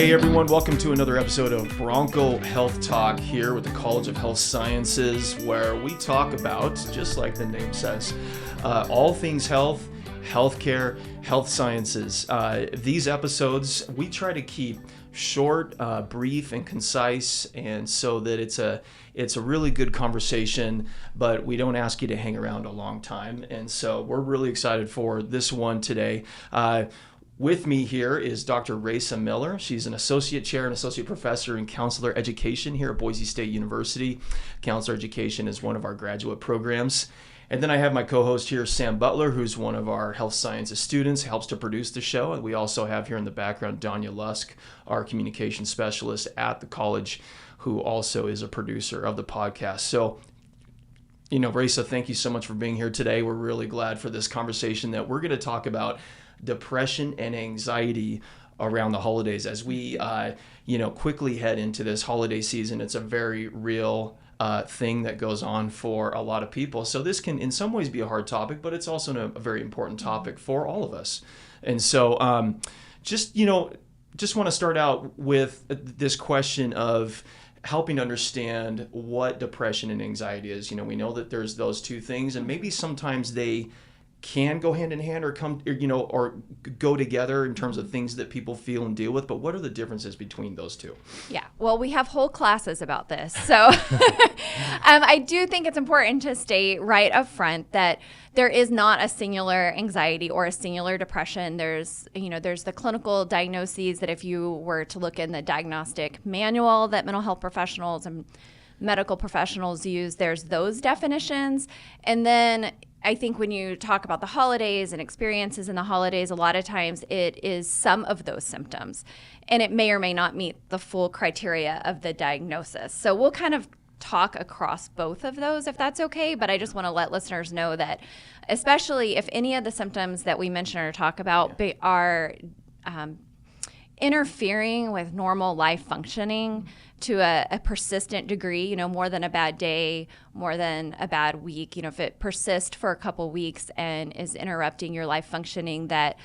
Hey everyone, welcome to another episode of Bronco Health Talk here with the College of Health Sciences, where we talk about, just like the name says, all things health, healthcare, health sciences. These episodes, we try to keep short, brief, and concise, and so that it's a really good conversation, but we don't ask you to hang around a long time. And so we're really excited for this one today. With me here is Dr. Raissa Miller. She's an associate chair and associate professor in counselor education here at Boise State University. Counselor education is one of our graduate programs. And then I have my co-host here, Sam Butler, who's one of our health sciences students, helps to produce the show. And we also have here in the background, Danya Lusk, our communication specialist at the college, who also is a producer of the podcast. So, Raissa, thank you so much for being here today. We're really glad for this conversation that we're going to talk about depression and anxiety around the holidays. As we, quickly head into this holiday season, it's a very real thing that goes on for a lot of people. So this can, in some ways, be a hard topic, but it's also a very important topic for all of us. And so, just want to start out with this question of helping to understand what depression and anxiety is. We know that there's those two things, and maybe sometimes they can go hand in hand or or go together in terms of things that people feel and deal with. But what are the differences between those two? Yeah, well, we have whole classes about this. So I do think it's important to state right up front that there is not a singular anxiety or a singular depression. There's the clinical diagnoses that if you were to look in the diagnostic manual that mental health professionals and medical professionals use, there's those definitions. And then I think when you talk about the holidays and experiences in the holidays, a lot of times it is some of those symptoms, and it may or may not meet the full criteria of the diagnosis. So we'll kind of talk across both of those if that's okay, but I just want to let listeners know that especially if any of the symptoms that we mention or talk about are interfering with normal life functioning to a persistent degree, more than a bad day, more than a bad week, if it persists for a couple weeks and is interrupting your life functioning, that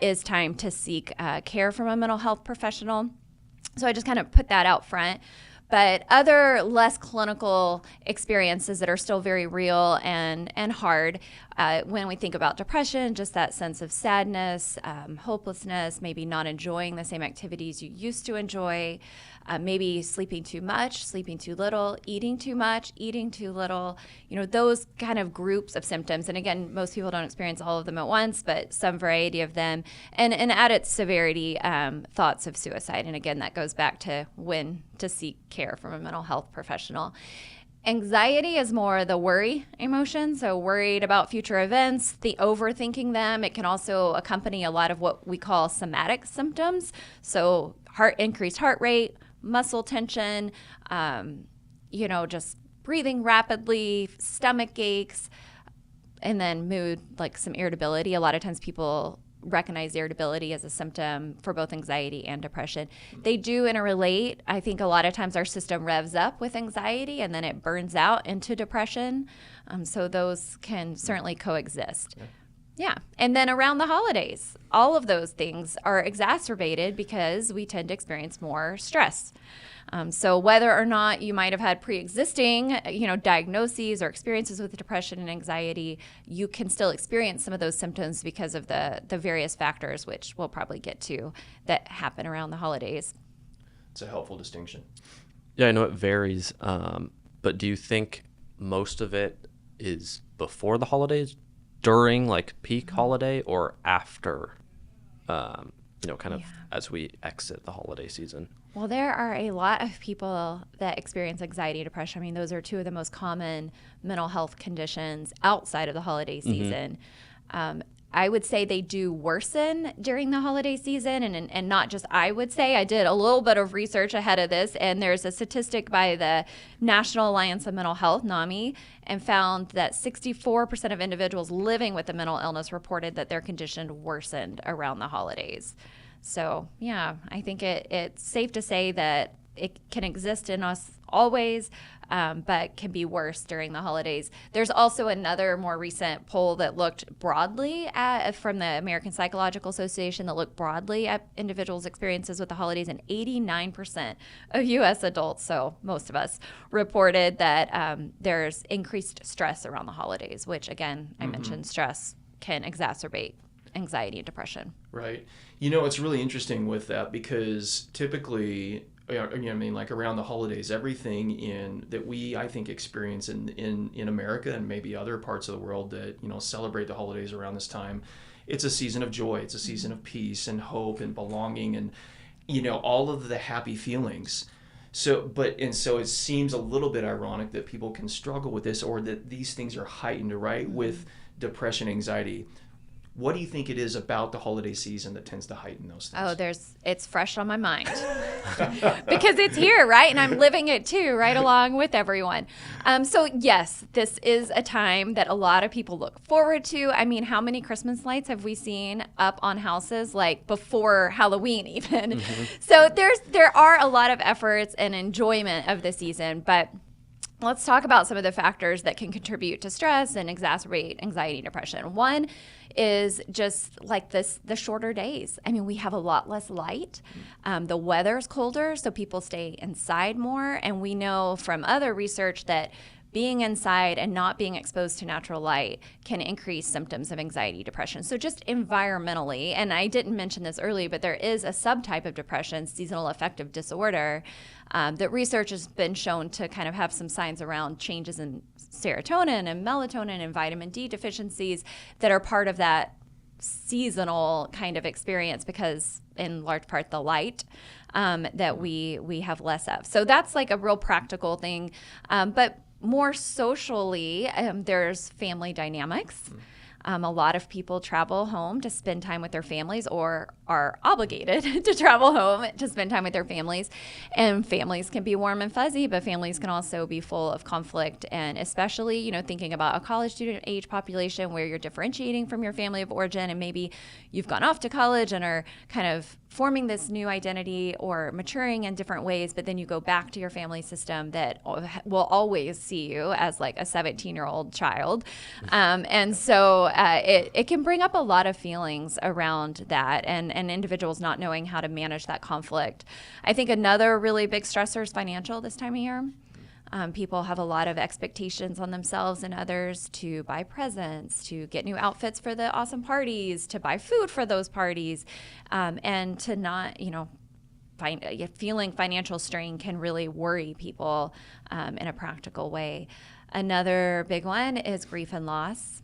is time to seek care from a mental health professional. So I just kind of put that out front. But other less clinical experiences that are still very real and hard, when we think about depression, just that sense of sadness, hopelessness, maybe not enjoying the same activities you used to enjoy, maybe sleeping too much, sleeping too little, eating too much, eating too little, those kind of groups of symptoms. And again, most people don't experience all of them at once, but some variety of them. And at its severity, thoughts of suicide. And again, that goes back to when to seek care from a mental health professional. Anxiety is more the worry emotion, so worried about future events, the overthinking them. It can also accompany a lot of what we call somatic symptoms, so increased heart rate, muscle tension, just breathing rapidly, stomach aches, and then mood, like some irritability. A lot of times people recognize irritability as a symptom for both anxiety and depression. They do interrelate. I think a lot of times our system revs up with anxiety and then it burns out into depression. So those can certainly coexist. Yeah. And then around the holidays, all of those things are exacerbated because we tend to experience more stress. So whether or not you might have had pre-existing, diagnoses or experiences with depression and anxiety, you can still experience some of those symptoms because of the various factors, which we'll probably get to, that happen around the holidays. It's a helpful distinction. Yeah, I know it varies, but do you think most of it is before the holidays, during like peak holiday, or after, as we exit the holiday season? Well, there are a lot of people that experience anxiety and depression. I mean, those are two of the most common mental health conditions outside of the holiday season. I would say they do worsen during the holiday season, and not just I would say. I did a little bit of research ahead of this, and there's a statistic by the National Alliance of Mental Health, NAMI, and found that 64% of individuals living with a mental illness reported that their condition worsened around the holidays. So, yeah, I think it's safe to say that it can exist in us always, but can be worse during the holidays. There's also another more recent poll that looked broadly from the American Psychological Association that looked broadly at individuals' experiences with the holidays, and 89% of U.S. adults, so most of us, reported that there's increased stress around the holidays, which, again, I mentioned stress can exacerbate anxiety and depression. Right. It's really interesting with that because typically, like around the holidays, everything that we, I think, experience in America and maybe other parts of the world that, celebrate the holidays around this time, it's a season of joy. It's a season of peace and hope and belonging and, all of the happy feelings. So it seems a little bit ironic that people can struggle with this or that these things are heightened, right, with depression, anxiety. What do you think it is about the holiday season that tends to heighten those things? Oh, it's fresh on my mind because it's here, right? And I'm living it too, right along with everyone. So yes, this is a time that a lot of people look forward to. I mean, how many Christmas lights have we seen up on houses like before Halloween even? So there are a lot of efforts and enjoyment of the season, but let's talk about some of the factors that can contribute to stress and exacerbate anxiety and depression. One is just like the shorter days. I mean, we have a lot less light. The weather's colder, so people stay inside more. And we know from other research that being inside and not being exposed to natural light can increase symptoms of anxiety, depression. So just environmentally, and I didn't mention this earlier, but there is a subtype of depression, seasonal affective disorder, that research has been shown to kind of have some signs around changes in serotonin and melatonin and vitamin D deficiencies that are part of that seasonal kind of experience because in large part the light that we have less of. So that's like a real practical thing. But more socially, there's family dynamics. A lot of people travel home to spend time with their families or are obligated to travel home to spend time with their families. And families can be warm and fuzzy, but families can also be full of conflict. And especially, thinking about a college student age population where you're differentiating from your family of origin and maybe you've gone off to college and are kind of forming this new identity or maturing in different ways, but then you go back to your family system that will always see you as like a 17-year-old child. And so it can bring up a lot of feelings around that and individuals not knowing how to manage that conflict. I think another really big stressor is financial this time of year. People have a lot of expectations on themselves and others to buy presents, to get new outfits for the awesome parties, to buy food for those parties, and to not, feeling financial strain can really worry people in a practical way. Another big one is grief and loss.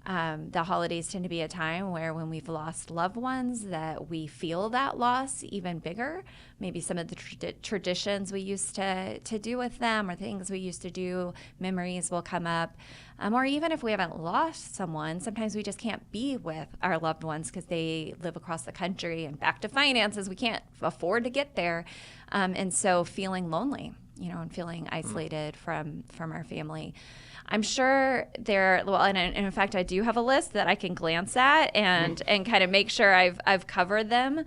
The holidays tend to be a time where when we've lost loved ones that we feel that loss even bigger. Maybe some of the traditions we used to do with them or things we used to do, memories will come up. Or even if we haven't lost someone, sometimes we just can't be with our loved ones because they live across the country. And back to finances, we can't afford to get there. And so feeling lonely, and feeling isolated from our family. I'm sure and in fact, I do have a list that I can glance at and kind of make sure I've covered them.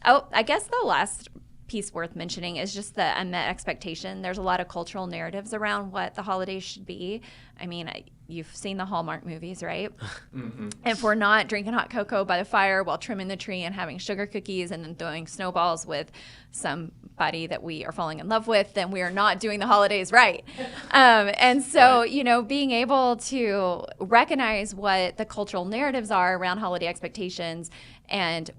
Oh, I guess the last piece worth mentioning is just the unmet expectation. There's a lot of cultural narratives around what the holidays should be. I mean, you've seen the Hallmark movies, right? Mm-hmm. If we're not drinking hot cocoa by the fire while trimming the tree and having sugar cookies and then throwing snowballs with somebody that we are falling in love with, then we are not doing the holidays right. And so, being able to recognize what the cultural narratives are around holiday expectations and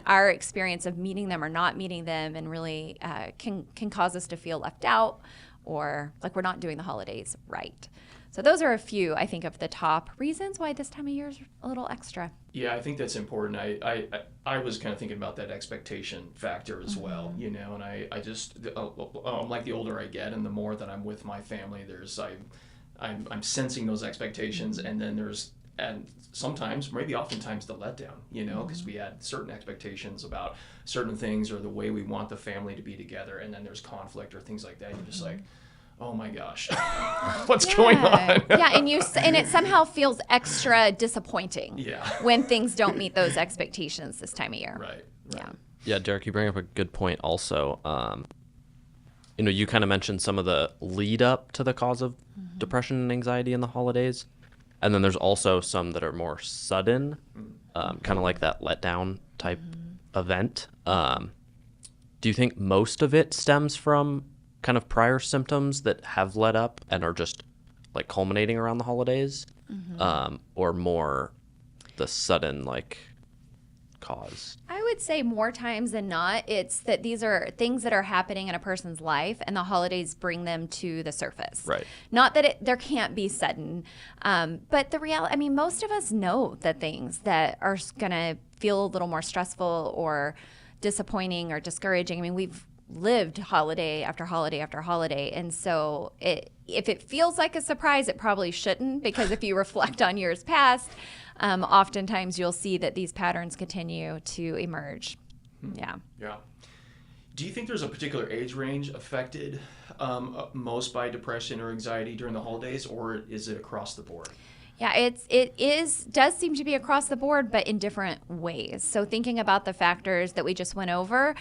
our experience of meeting them or not meeting them and really can cause us to feel left out or like we're not doing the holidays right. So those are a few, I think, of the top reasons why this time of year is a little extra. Yeah, I think that's important. I was kind of thinking about that expectation factor as well, and I just, like the older I get and the more that I'm with my family, I'm sensing those expectations and then and sometimes, maybe oftentimes the letdown, because we had certain expectations about certain things or the way we want the family to be together, and then there's conflict or things like that. You're just like, oh my gosh, what's going on? Yeah, and it somehow feels extra disappointing when things don't meet those expectations this time of year. Right. Yeah. Yeah, Derek, you bring up a good point also. you kind of mentioned some of the lead up to the cause of depression and anxiety in the holidays. And then there's also some that are more sudden, kind of like that letdown type event. Do you think most of it stems from kind of prior symptoms that have led up and are just like culminating around the holidays, or more the sudden like cause? I would say more times than not, it's that these are things that are happening in a person's life and the holidays bring them to the surface. Right. Not that there can't be sudden, but the reality, I mean, most of us know that things that are going to feel a little more stressful or disappointing or discouraging. I mean, we've lived holiday after holiday after holiday. And so if it feels like a surprise, it probably shouldn't, because if you reflect on years past, oftentimes you'll see that these patterns continue to emerge. Yeah. Do you think there's a particular age range affected most by depression or anxiety during the holidays, or is it across the board? Yeah, it does seem to be across the board, but in different ways. So thinking about the factors that we just went over,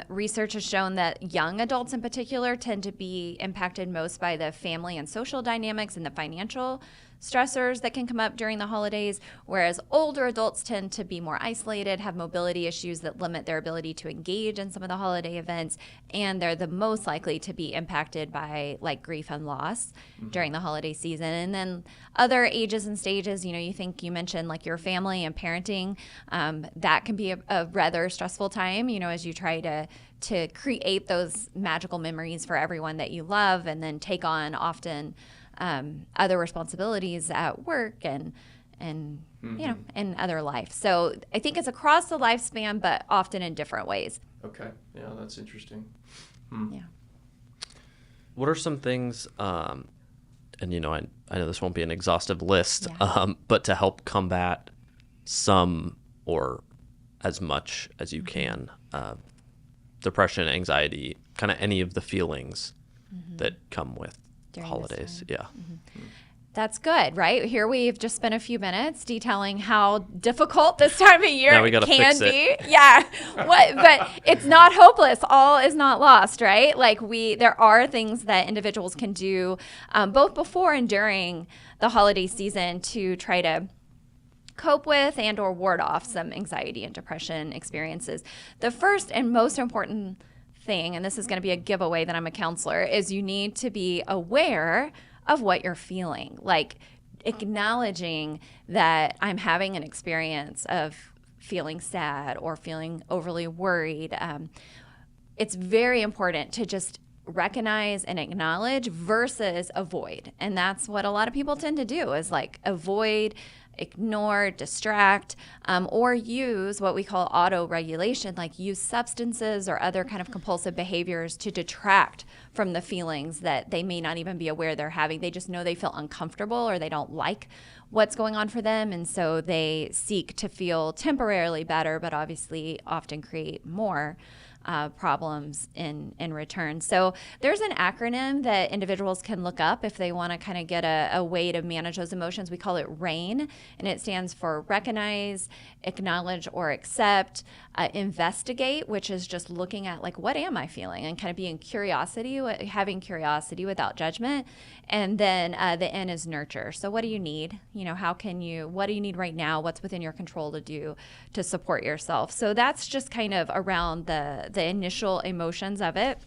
research has shown that young adults in particular tend to be impacted most by the family and social dynamics and the financial stressors that can come up during the holidays, whereas older adults tend to be more isolated, have mobility issues that limit their ability to engage in some of the holiday events, and they're the most likely to be impacted by like grief and loss during the holiday season. And then other ages and stages, you mentioned like your family and parenting, that can be a rather stressful time, as you try to create those magical memories for everyone that you love, and then take on often other responsibilities at work and in other life. So I think it's across the lifespan, but often in different ways. Okay. Yeah, that's interesting. Yeah. What are some things, and I know this won't be an exhaustive list, but to help combat some or as much as you can, depression, anxiety, kind of any of the feelings that come with during holidays. Yeah. That's good, right? Here we've just spent a few minutes detailing how difficult this time of year can be. Yeah. But it's not hopeless. All is not lost, right? Like there are things that individuals can do both before and during the holiday season to try to cope with and or ward off some anxiety and depression experiences. The first and most important thing, and this is going to be a giveaway that I'm a counselor, is you need to be aware of what you're feeling. Like acknowledging that I'm having an experience of feeling sad or feeling overly worried. It's very important to just recognize and acknowledge versus avoid. And that's what a lot of people tend to do, is like avoid, ignore, distract, or use what we call auto-regulation, like use substances or other kind of compulsive behaviors to detract from the feelings that they may not even be aware they're having. They just know they feel uncomfortable or they don't like what's going on for them, and so they seek to feel temporarily better, but obviously often create more problems in return. So there's an acronym that individuals can look up if they want to kind of get a way to manage those emotions. We call it RAIN, and it stands for recognize, acknowledge or accept, investigate, which is just looking at like, what am I feeling, and kind of having curiosity without judgment. And then the N is nurture. So what do you need? What do you need right now? What's within your control to do to support yourself? So that's just kind of around the initial emotions of it.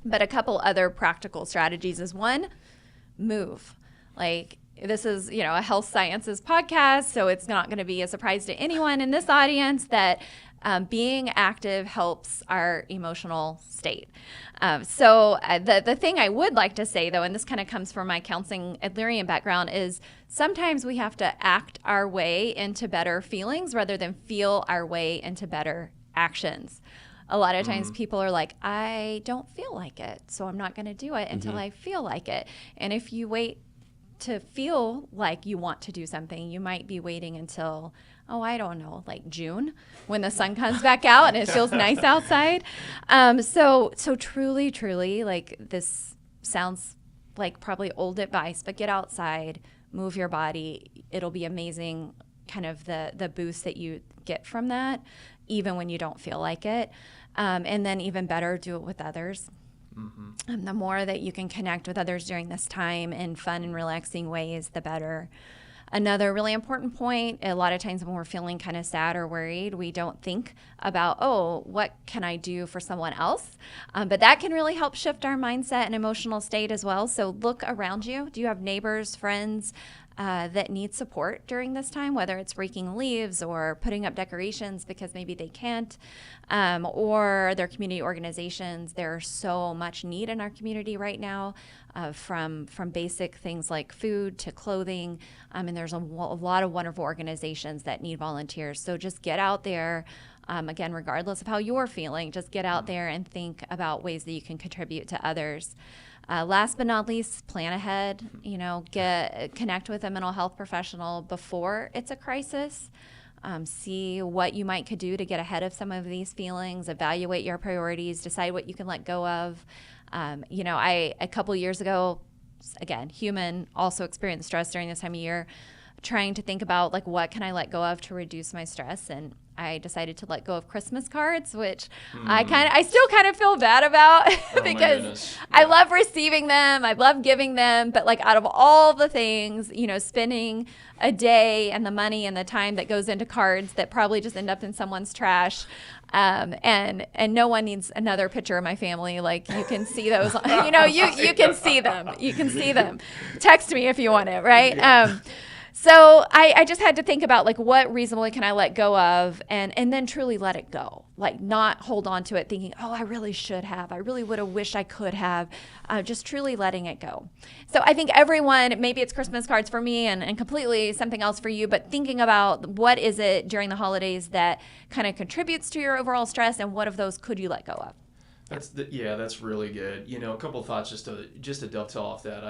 But a couple other practical strategies is one, move. Like this is, a health sciences podcast, so it's not going to be a surprise to anyone in this audience that being active helps our emotional state. So the thing I would like to say, though, and this kind of comes from my counseling Adlerian background, is sometimes we have to act our way into better feelings rather than feel our way into better actions. A lot of times people are like, I don't feel like it, so I'm not going to do it until I feel like it. And if you wait to feel like you want to do something, you might be waiting until, I don't know, like June, when the sun comes back out and it feels nice outside. So truly, like, this sounds like probably old advice, but get outside, move your body. It'll be amazing, kind of the boost that you get from that, even when you don't feel like it. And then even better, do it with others. The more that you can connect with others during this time in fun and relaxing ways, the better. Another really important point, a lot of times when we're feeling kind of sad or worried, we don't think about, oh, what can I do for someone else? But that can really help shift our mindset and emotional state as well. So look around you. Do you have neighbors, friends that need support during this time, whether it's raking leaves or putting up decorations because maybe they can't, or their community organizations? There's so much need in our community right now, from basic things like food to clothing, and there's a lot of wonderful organizations that need volunteers. So just get out there. Again, regardless of how you're feeling, just get out there and think about ways that you can contribute to others. Last but not least, plan ahead. Connect with a mental health professional before it's a crisis. See what you could do to get ahead of some of these feelings, evaluate your priorities, decide what you can let go of. A couple years ago, again, human, also experienced stress during this time of year, trying to think about what can I let go of to reduce my stress, and I decided to let go of Christmas cards, which I still kind of feel bad about because I love receiving them, I love giving them, but out of all the things, spending a day and the money and the time that goes into cards that probably just end up in someone's trash, and no one needs another picture of my family. You can see those, you can see them. Text me if you want it, right? Yeah. So I just had to think about what reasonably can I let go of, and then truly let it go. Not hold on to it thinking, oh, I really should have. I really would have wished I could have. Just truly letting it go. So I think everyone, maybe it's Christmas cards for me and completely something else for you, but thinking about what is it during the holidays that kind of contributes to your overall stress, and what of those could you let go of? That's really good. A couple of thoughts just to dovetail off that.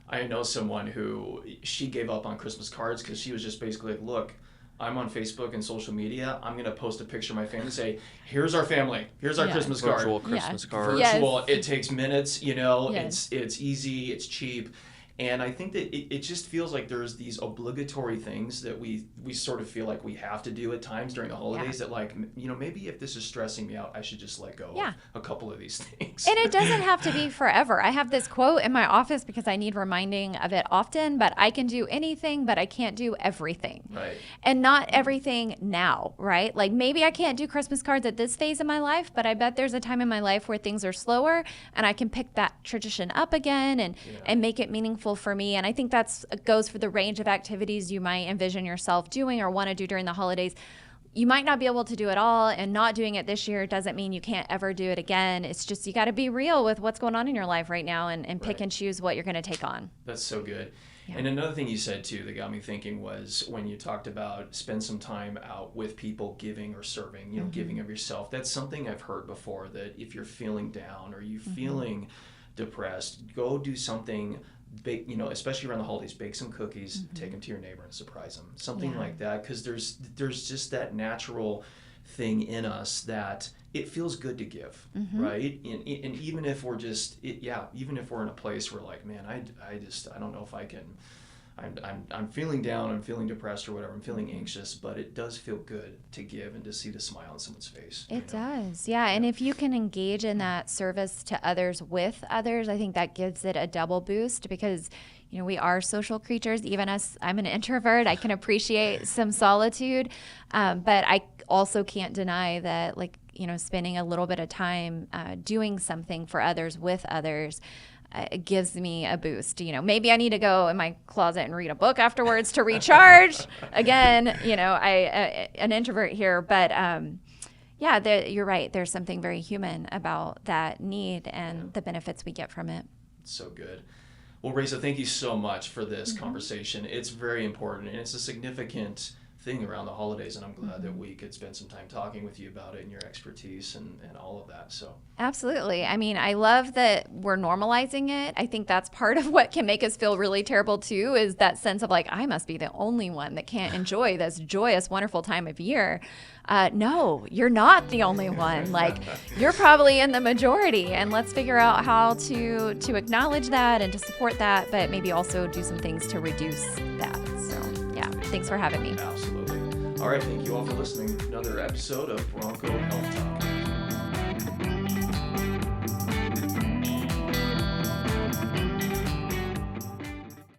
I know someone who she gave up on Christmas cards because she was just basically look, I'm on Facebook and social media. I'm going to post a picture of my family and say, here's our family. Here's our Christmas card. Virtual Christmas card. Virtual. Yes. It takes minutes, Yes. It's easy, it's cheap. And I think that it just feels like there's these obligatory things that we sort of feel like we have to do at times during the holidays that maybe if this is stressing me out, I should just let go of a couple of these things. And it doesn't have to be forever. I have this quote in my office because I need reminding of it often, but I can do anything, but I can't do everything. Right. And not everything now, right? Maybe I can't do Christmas cards at this phase of my life, but I bet there's a time in my life where things are slower and I can pick that tradition up again and make it meaningful for me. And I think that goes for the range of activities you might envision yourself doing or want to do during the holidays. You might not be able to do it all, and not doing it this year doesn't mean you can't ever do it again. It's just you got to be real with what's going on in your life right now and pick and choose what you're going to take on. That's so good. Yeah. And another thing you said too that got me thinking was when you talked about spend some time out with people giving or serving, giving of yourself. That's something I've heard before, that if you're feeling down or you're feeling depressed, go do something bake, especially around the holidays, bake some cookies, take them to your neighbor and surprise them. Something like that, because there's just that natural thing in us that it feels good to give, right? And even if we're even if we're in a place where man, I don't know if I can, I'm feeling down, I'm feeling depressed or whatever, I'm feeling anxious, but it does feel good to give and to see the smile on someone's face. It does, yeah. And if you can engage in that service to others with others, I think that gives it a double boost because, we are social creatures. Even us, I'm an introvert. I can appreciate some solitude, but I also can't deny that, spending a little bit of time doing something for others with others it gives me a boost. Maybe I need to go in my closet and read a book afterwards to recharge. Again, an introvert here, but you're right. There's something very human about that need and the benefits we get from it. It's so good. Well, Raissa, thank you so much for this conversation. It's very important, and it's a significant thing around the holidays, and I'm glad that we could spend some time talking with you about it and your expertise and all of that. So absolutely. I mean, I love that we're normalizing it. I think that's part of what can make us feel really terrible too, is that sense of I must be the only one that can't enjoy this joyous, wonderful time of year. No, you're not the only one. You're probably in the majority, and let's figure out how to acknowledge that and to support that, but maybe also do some things to reduce that. So thanks for having me. Absolutely. All right, thank you all for listening to another episode of Bronco Health Talk.